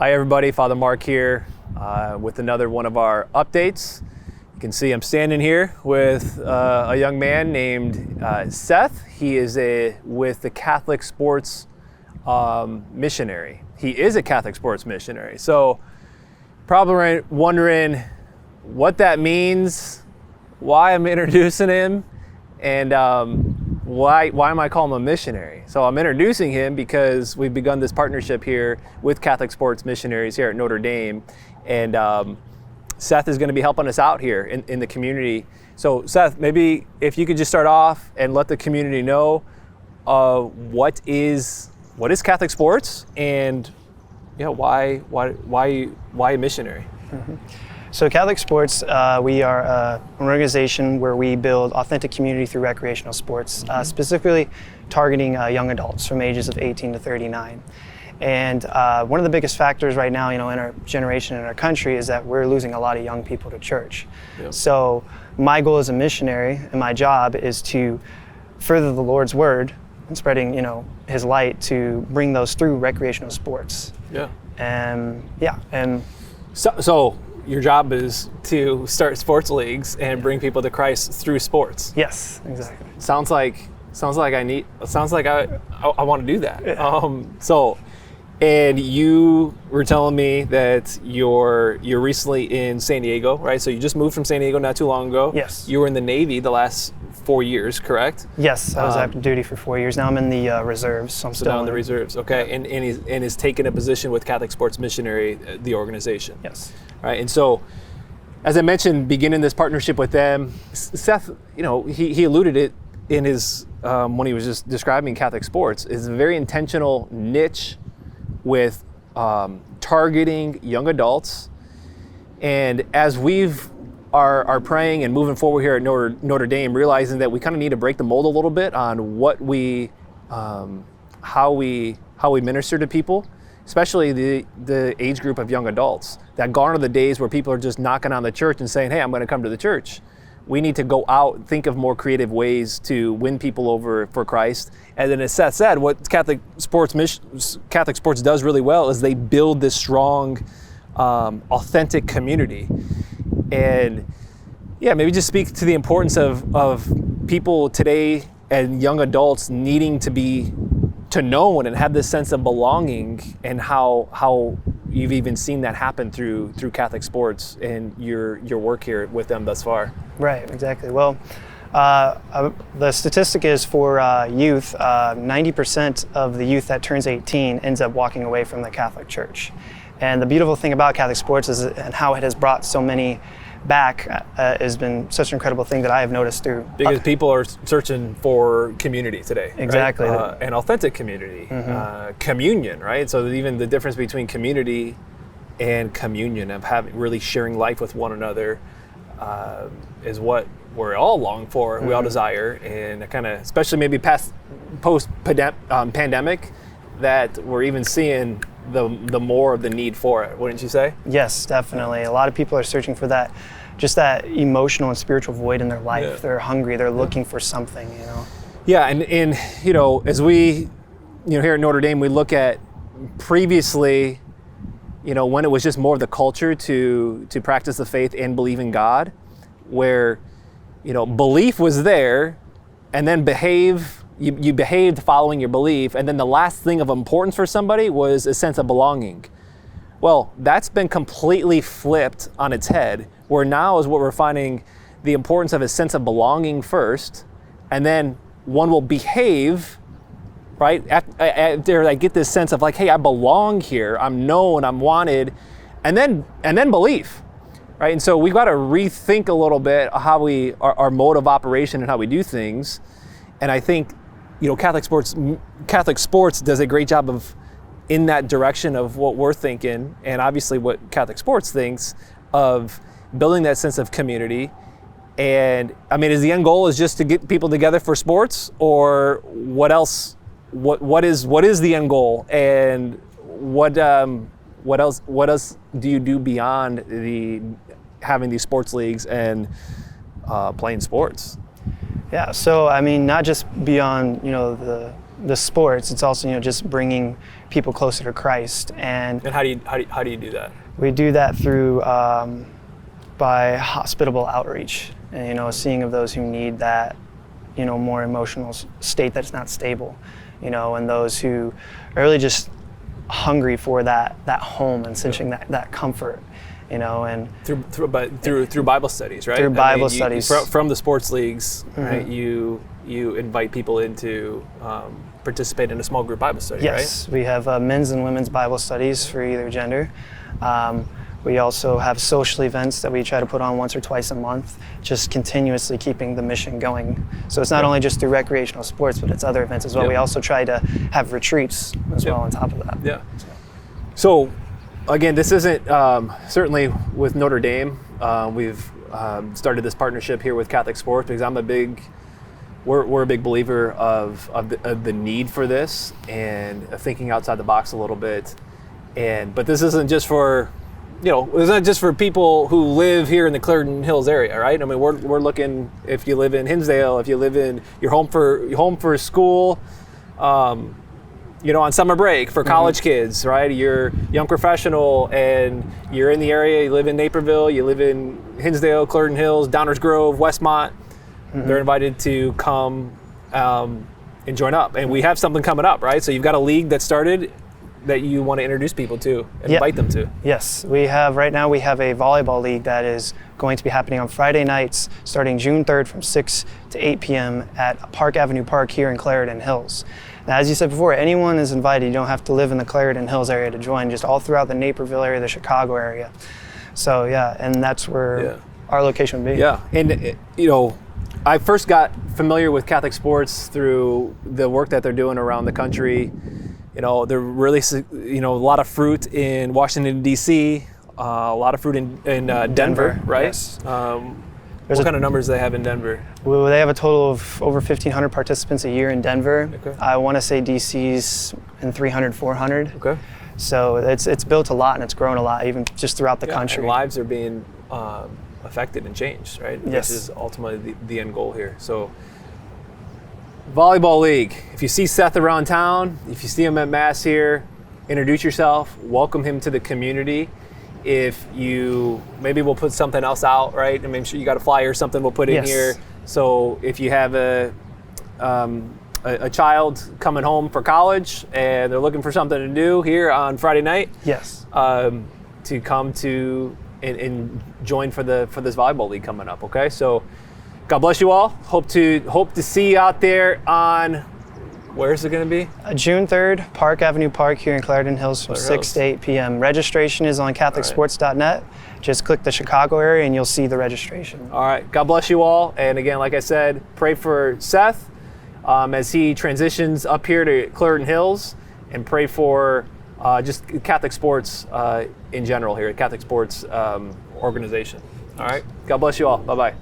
Hi everybody, Father Mark here with another one of our updates. You can see I'm standing here with a young man named Seth. He is with the Catholic Sports missionary. He is a Catholic Sports missionary. So probably wondering what that means, why I'm introducing him, and why am I calling him a missionary? So I'm introducing him because we've begun this partnership here with Catholic Sports Missionaries here at Notre Dame, and Seth is going to be helping us out here in the community. So Seth, maybe if you could just start off and let the community know what is Catholic Sports, and why a missionary? Mm-hmm. So Catholic Sports, we are an organization where we build authentic community through recreational sports, specifically targeting young adults from ages of 18 to 39. And one of the biggest factors right now, in our generation, in our country, is that we're losing a lot of young people to church. Yep. So my goal as a missionary and my job is to further the Lord's word and spreading, His light to bring those through recreational sports. Yeah. And So your job is to start sports leagues and bring people to Christ through sports. Yes, exactly. Sounds like I want to do that. Yeah. And you were telling me that you're recently in San Diego, right? So you just moved from San Diego not too long ago. Yes. You were in the Navy the last 4 years, correct? Yes, I was active duty for 4 years. Now I'm in the reserves, so I'm still in the reserves. Okay, yeah. and is taking a position with Catholic Sports Missionary, the organization. Yes. Right, and so, as I mentioned, beginning this partnership with them, Seth, he alluded it in his when he was just describing Catholic Sports, is a very intentional niche with targeting young adults. And as are praying and moving forward here at Notre Dame, realizing that we kind of need to break the mold a little bit on what how we minister to people, especially the age group of young adults. That gone are the days where people are just knocking on the church and saying, hey, I'm going to come to the church. We need to go out, think of more creative ways to win people over for Christ. And then as Seth said, what Catholic Sports does really well is they build this strong, authentic community. And yeah, maybe just speak to the importance of people today and young adults needing to know and have this sense of belonging, and how you've even seen that happen through Catholic Sports and your work here with them thus far. Right, exactly. Well, the statistic is for youth, 90% of the youth that turns 18 ends up walking away from the Catholic Church. And the beautiful thing about Catholic Sports is and how it has brought so many back has been such an incredible thing that I have noticed through. Because people are searching for community today. Exactly. Right? An authentic community, communion, right? So even the difference between community and communion, of really sharing life with one another, is what we're all long for, we all desire, and kind of, especially maybe post-pandemic, that we're even seeing the more of the need for it, wouldn't you say? Yes, definitely. A lot of people are searching for that, just that emotional and spiritual void in their life. Yeah. They're hungry, they're looking for something, Yeah, and as we, here at Notre Dame, we look at previously, when it was just more of the culture to practice the faith and believe in God, where, belief was there, and then you behaved following your belief, and then the last thing of importance for somebody was a sense of belonging. Well, that's been completely flipped on its head, where now is what we're finding the importance of a sense of belonging first, and then one will behave, right? After I get this sense of like, hey, I belong here, I'm known, I'm wanted, and then belief, right? And so we've got to rethink a little bit how our mode of operation and how we do things. And I think, Catholic Sports does a great job of in that direction of what we're thinking, and obviously what Catholic Sports thinks of building that sense of community. And I mean, is the end goal is just to get people together for sports, or what else? What is the end goal, and what else do you do beyond having these sports leagues and playing sports? Yeah, so I mean, not just beyond the the sports, it's also just bringing people closer to Christ. And how do you do that? We do that through by hospitable outreach, and a seeing of those who need that more emotional state that's not stable, and those who are really just hungry for that home and cinching that comfort, and through Bible studies, right? Through Bible studies from the sports leagues, right? You invite people in to participate in a small group Bible study, right? Yes, we have men's and women's Bible studies for either gender. We also have social events that we try to put on once or twice a month, just continuously keeping the mission going. So it's not only just through recreational sports, but it's other events as well. We also try to have retreats as well on top of that. Yeah. So again, this isn't certainly with Notre Dame. We've started this partnership here with Catholic Sports because we're a big believer of the need for this and thinking outside the box a little bit. But this isn't just for it's not just for people who live here in the Clarendon Hills area, right? I mean, we're looking, if you live in Hinsdale, if you live in your home for school, on summer break for college kids, right? You're a young professional and you're in the area, you live in Naperville, you live in Hinsdale, Clarendon Hills, Downers Grove, Westmont. They're invited to come and join up. And we have something coming up, right? So you've got a league that started that you want to introduce people to and invite them to. Yes, right now we have a volleyball league that is going to be happening on Friday nights starting June 3rd from 6 to 8 p.m. at Park Avenue Park here in Clarendon Hills. Now, as you said before, anyone is invited. You don't have to live in the Clarendon Hills area to join, just all throughout the Naperville area, the Chicago area. So and that's where our location would be. Yeah, and I first got familiar with Catholic Sports through the work that they're doing around the country. They're really, a lot of fruit in Washington, D.C., a lot of fruit in Denver, right? Yes. What kind of numbers do they have in Denver? Well, they have a total of over 1,500 participants a year in Denver. Okay. I want to say D.C.'s in 300, 400. Okay. So it's built a lot and it's grown a lot, even just throughout the country. And lives are being affected and changed, right? Yes. This is ultimately the end goal here. So, Volleyball League. If you see Seth around town, if you see him at Mass here, introduce yourself, welcome him to the community. If maybe we'll put something else out, right? I mean, I'm sure you got a flyer or something we'll put in here. So if you have a child coming home for college and they're looking for something to do here on Friday night, to come to and join for this volleyball league coming up. Okay, so God bless you all. Hope to see you out there on, where is it going to be? June 3rd, Park Avenue Park here in Clarendon Hills from 6 to 8 p.m. Registration is on CatholicSports.net. Just click the Chicago area and you'll see the registration. All right. God bless you all. And again, like I said, pray for Seth as he transitions up here to Clarendon Hills, and pray for just Catholic Sports in general here, Catholic Sports organization. All right. God bless you all. Bye-bye.